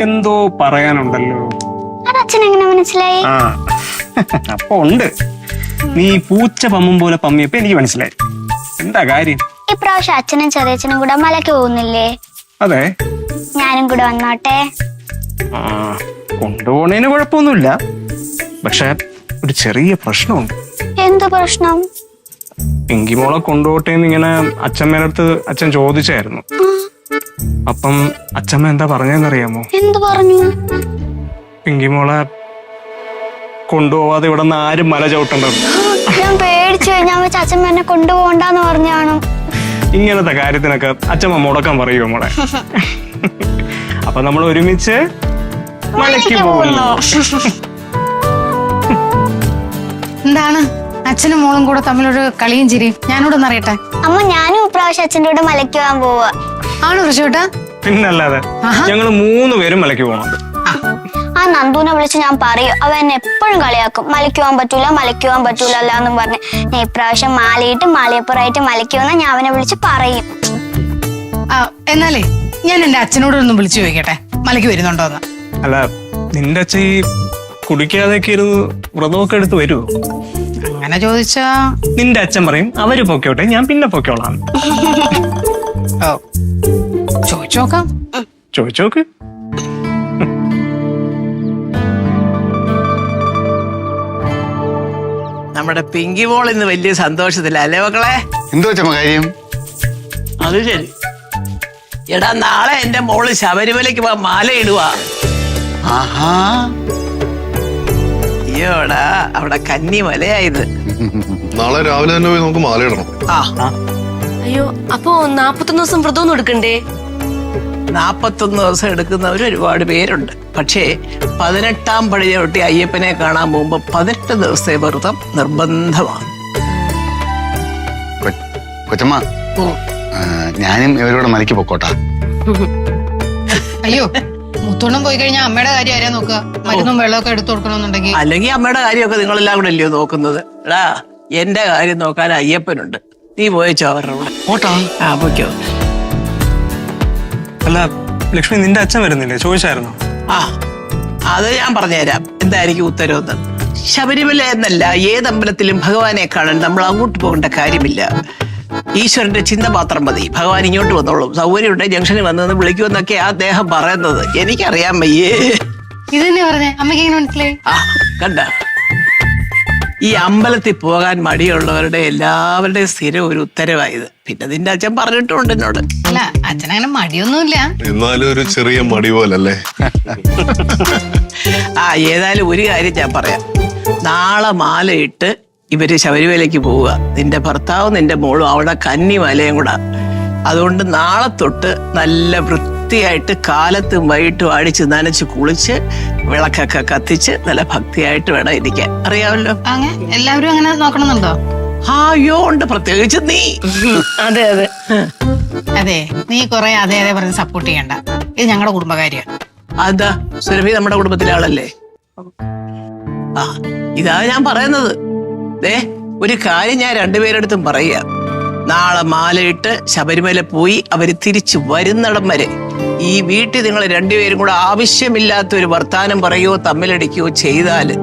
എന്തോ പറയാനുണ്ടല്ലോ. അച്ഛൻ എങ്ങനെ മനസ്സിലായി? ആ അപ്പൊ ഉണ്ട്. നീ പൂച്ച പമ്മും പോലെ പമ്മിയപ്പോ എനിക്ക് മനസ്സിലായി. എന്താ കാര്യം? ഇപ്രാവശ്യം അച്ഛനും ചെറിയച്ഛനും കൂടെ മലയ്ക്ക് പോകുന്നില്ലേ? അതെ. ഞാനും കൂടെ വന്നോട്ടെ? ആ കൊണ്ടുപോണേന് കുഴപ്പമൊന്നുമില്ല. പക്ഷെ ഒരു ചെറിയ പ്രശ്നമുണ്ട്. എന്ത് പ്രശ്നം? പിങ്കിമോളെ കൊണ്ടുപോട്ടേന്ന് ഇങ്ങനെ അച്ഛമ്മേനടുത്ത് അച്ഛൻ ചോദിച്ചായിരുന്നു. അപ്പം അച്ഛമ്മ എന്താ പറഞ്ഞെന്നറിയാമോ? എന്ത് പറഞ്ഞു? പിങ്കിമോളെ കൊണ്ടുപോവാതെ ഇവിടെ നിന്ന് ആരും മല ചവിട്ടണ്ടത്. ഞാൻ പേടിച്ചു. ഞാൻ വെച്ച അച്ഛൻ എന്നെ കൊണ്ടുപോകണ്ടെന്ന് പറഞ്ഞാണ്. ഇങ്ങനത്തെ കാര്യത്തിനൊക്കെ അച്ഛമ്മ മുടക്കാൻ പറയുമോ മോളെ? അപ്പൊ നമ്മൾ ഒരുമിച്ച് മലയ്ക്ക് പോകുന്നു. എന്താണ് അച്ഛനും മോളും കൂടെ തമ്മിലൊരു കളിയും ചിരിയും? ഞാനോട് ഒന്നറിയട്ടെ. അമ്മ, ഞാനും ഇപ്രാവശ്യം അച്ഛൻ്റെ കൂടെ മലയ്ക്ക് പോകാൻ പോവാ. ആണോ ഋഷുട്ടാ? പിന്നല്ലാതെ. ഞങ്ങള് 3 പേരും മലയ്ക്ക് പോകുന്നുണ്ട്. ആ നന്ദുനെ വിളിച്ച് ഞാൻ പറയും. അവൻ എന്നെ എപ്പോഴും കളിയാക്കും. മലയ്ക്ക് പോകാൻ പറ്റൂല, മലയ്ക്ക് പോകാൻ പറ്റൂല എന്നും പറഞ്ഞ്. ഞാൻ ഇപ്രാവശ്യം മാലയിട്ട് മാലയപ്പുറമായിട്ട് മലയ്ക്ക് വന്നാൽ ഞാൻ അവനെ വിളിച്ച് പറയും. എന്നാലേ ഞാൻ എന്റെ അച്ഛനോടൊന്ന് വിളിച്ചു ചോദിക്കട്ടെ, മലയ്ക്ക് വരുന്നുണ്ടോന്ന്. അല്ല, നിന്റെ അച്ഛൻ ഈ കുടിക്കാതെയൊക്കെ ഇരുന്ന് വ്രതമൊക്കെ എടുത്ത് വരുമോ? അങ്ങനെ ചോദിച്ചാ നിന്റെ അച്ഛൻ പറയും അവര് പൊക്കോട്ടെ, ഞാൻ പിന്നെ പൊക്കോളാം. ഓ, ചോദിച്ചോക്കാം. ചോദിച്ചോക്ക്. നമ്മുടെ പിങ്കി മോൾ ഇന്ന് വലിയ സന്തോഷത്തില അല്ലേ മക്കളെ? എന്തോ ചമ്മ കാര്യം? അത് ശരി. എടാ, നാളെ എന്റെ മോള് ശബരിമലയ്ക്ക് പോവാൻ മാല ഇടുവാ. ആഹാ. അയ്യോടാ, അവിടെ കന്നിമലയായത്. നാളെ രാവിലെ തന്നെ പോയി നമുക്ക് മാല ഇടണം. അയ്യോ, അപ്പൊ 41 ദിവസം വ്രതമൊന്നും എടുക്കണ്ടേ? 41 ദിവസം എടുക്കുന്നവർ ഒരുപാട് പേരുണ്ട്. പക്ഷേ 18-ാം പടി ചവിട്ടി അയ്യപ്പനെ കാണാൻ പോകുമ്പോ 18 ദിവസത്തെ വ്രതം നിർബന്ധമാണ്. കൊച്ചമ്മ, ഞാനും ഇവരോട് മലയ്ക്ക് പൊക്കോട്ടാ. അയ്യോ, മുത്തോണം പോയി കഴിഞ്ഞാൽ അമ്മയുടെ കാര്യം ആരാ നോക്കുക? മരുന്നും വെള്ളമൊക്കെ എടുത്തു കൊടുക്കണമെന്നുണ്ടെങ്കിൽ. അല്ലെങ്കിൽ അമ്മയുടെ കാര്യമൊക്കെ നിങ്ങളെല്ലാം കൂടെ അല്ലയോ നോക്കുന്നത്? എടാ, എന്റെ കാര്യം നോക്കാൻ അയ്യപ്പനുണ്ട്. നീ പോയച്ചോ അവരുടെ കൂടെ. ഓട്ടാ. ആ, പോയിക്കോ. അല്ല ലക്ഷ്മി, നിന്റെ അച്ഛൻ വരുന്നില്ലേ? ചോദിച്ചായിരുന്നോ? ആ, അത് ഞാൻ പറഞ്ഞുതരാം എന്തായിരിക്കും ഉത്തരവെന്ന്. ശബരിമല എന്നല്ല, ഏതമ്പലത്തിലും ഭഗവാനെ കാണാൻ നമ്മൾ അങ്ങോട്ട് പോകേണ്ട കാര്യമില്ല. ഈശ്വരന്റെ ചിന്തപാത്രം മതി. ഭഗവാൻ ഇങ്ങോട്ട് വന്നോളും. സൗകര്യമുണ്ട് ജംഗ്ഷനിൽ വന്നെന്ന് വിളിക്കുമെന്നൊക്കെ അദ്ദേഹം പറയുന്നത്. എനിക്കറിയാൻ വയ്യേ. ഇത് തന്നെ പറഞ്ഞേ, അമ്മയ്ക്ക് എങ്ങനെ മനസ്സിലായി? ആ, കണ്ട, ഈ അമ്പലത്തിൽ പോകാൻ മടിയുള്ളവരുടെ എല്ലാവരുടെയും സ്ഥിരം ഒരു ഉത്തരവായത്. പിന്നെ നിന്റെ അച്ഛൻ പറഞ്ഞിട്ടുണ്ട് എന്നോട്. അല്ല, അച്ഛനങ്ങനെ മടിയൊന്നുമില്ല. എന്നാലും ഒരു ചെറിയ മടി പോലല്ലേ? ആ, ഏതായാലും ഒരു കാര്യം ഞാൻ പറയാം. നാളെ മാലയിട്ട് ഇവര് ശബരിമലയ്ക്ക് പോവുക. നിന്റെ ഭർത്താവും നിന്റെ മോളും അവിടെ കന്നിമലയും കൂടെ. അതുകൊണ്ട് നാളെ തൊട്ട് നല്ല വൃത്തിയായിട്ട് കാലത്തും വൈകിട്ടും അടിച്ച് നനച്ച് കുളിച്ച് വിളക്കൊക്കെ കത്തിച്ച് നല്ല ഭക്തിയായിട്ട് വേണം ഇരിക്കാൻ. അറിയാമല്ലോ? അങ്ങനെ എല്ലാവരും അങ്ങനെ നോക്കണമെന്നുണ്ടോ? അയ്യോ, ഉണ്ട്. പ്രത്യേകിച്ച് നീ. അതെ അതെ. അതെ, നീ കൊറേ അതെ അതെ പറഞ്ഞ് സപ്പോർട്ട് ചെയ്യണ്ട. ഇത് ഞങ്ങളുടെ കുടുംബകാര്യാണ്. അതാ, സുരഭി നമ്മുടെ കുടുംബത്തിലെ ആളല്ലേ? ആ, ഇതാ ഞാൻ പറയുന്നത്. ഒരു കാര്യം ഞാൻ രണ്ടുപേരെടുത്തും പറയാം. നാളെ മാലയിട്ട് ശബരിമല പോയി അവര് തിരിച്ചു വരുന്നിടം വരെ ഈ വീട്ടിൽ നിങ്ങൾ രണ്ടുപേരും കൂടെ ആവശ്യമില്ലാത്ത ഒരു വർത്താനം പറയുകയോ തമ്മിലടിക്കുകയോ ചെയ്താല്